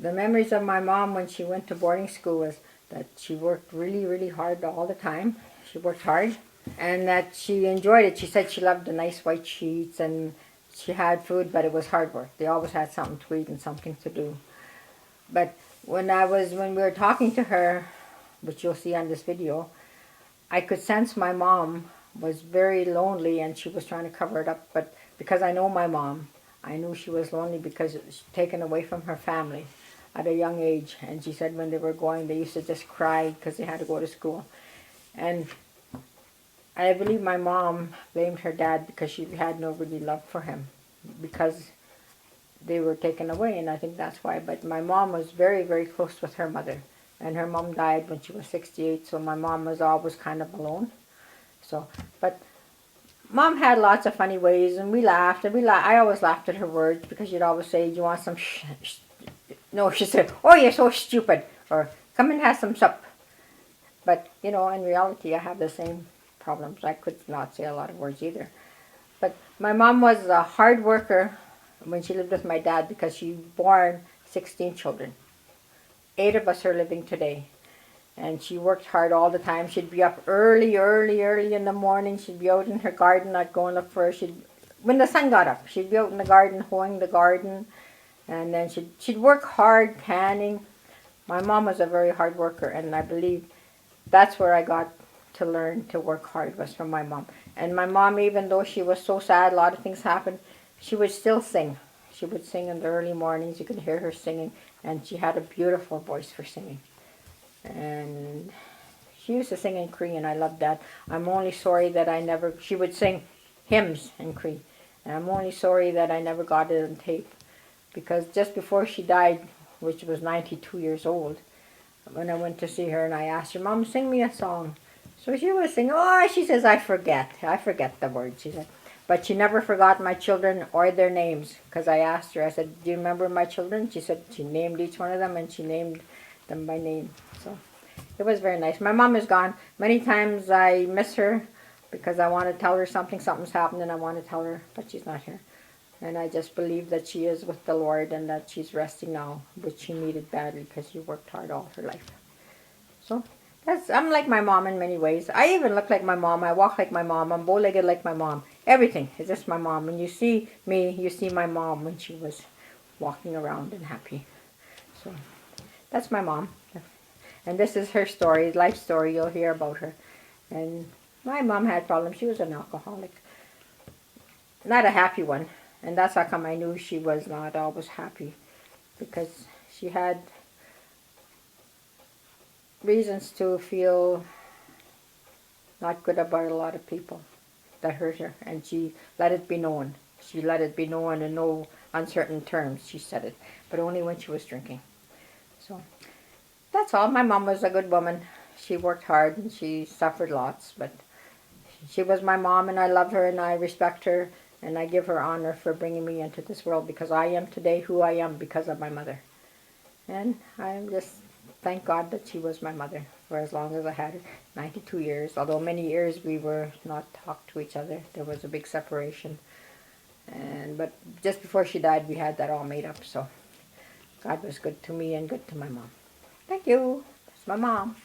The memories of my mom when she went to boarding school was that she worked really, really hard all the time. She worked hard, and that she enjoyed it. She said she loved the nice white sheets, and she had food, but it was hard work. They always had something to eat and something to do. But when we were talking to her, which you'll see on this video, I could sense my mom was very lonely and she was trying to cover it up. But because I know my mom, I knew she was lonely because she was taken away from her family at a young age. And she said when they were going, they used to just cry because they had to go to school. And I believe my mom blamed her dad because she had no really love for him because they were taken away, and I think that's why. But my mom was very, very close with her mother, and her mom died when she was 68, so my mom was always kind of alone. So, but mom had lots of funny ways, and we laughed, I always laughed at her words because she'd always say, "Do you want some no," she said, "Oh, you're so stupid," or "Come and have some sup." But, you know, in reality, I have the same problems. I could not say a lot of words either. But my mom was a hard worker when she lived with my dad because she born 16 children. 8 of us are living today. And she worked hard all the time. She'd be up early in the morning. She'd be out in her garden. I'd go and look for her. When the sun got up, she'd be out in the garden, hoeing the garden. And then she'd work hard, canning. My mom was a very hard worker, and I believe that's where I got to learn to work hard, was from my mom. And my mom, even though she was so sad, a lot of things happened, she would still sing. She would sing in the early mornings. You could hear her singing, and she had a beautiful voice for singing. And she used to sing in Cree, and I loved that. I'm only sorry that she would sing hymns in Cree. And I'm only sorry that I never got it on tape. Because just before she died, which was 92 years old, when I went to see her and I asked her, "Mom, sing me a song." So she was singing, "Oh," she says, I forget the words," she said. But she never forgot my children or their names, because I asked her, I said, "Do you remember my children?" She said she named each one of them, and she named them by name. So it was very nice. My mom is gone. Many times I miss her because I want to tell her something's happened and I want to tell her, but she's not here. And I just believe that she is with the Lord and that she's resting now, which she needed badly because she worked hard all her life. So I'm like my mom in many ways. I even look like my mom. I walk like my mom. I'm bow-legged like my mom. Everything is just my mom. When you see me, you see my mom when she was walking around and happy. So that's my mom. And this is her story, life story. You'll hear about her. And my mom had problems. She was an alcoholic. Not a happy one. And that's how come I knew she was not always happy. Because she had reasons to feel not good about a lot of people that hurt her. And she let it be known. She let it be known in no uncertain terms. She said it. But only when she was drinking. So that's all. My mom was a good woman. She worked hard and she suffered lots. But she was my mom, and I love her and I respect her. And I give her honor for bringing me into this world, because I am today who I am because of my mother. And I just thank God that she was my mother for as long as I had her, 92 years. Although many years we were not talked to each other. There was a big separation. But just before she died, we had that all made up. So God was good to me and good to my mom. Thank you. That's my mom.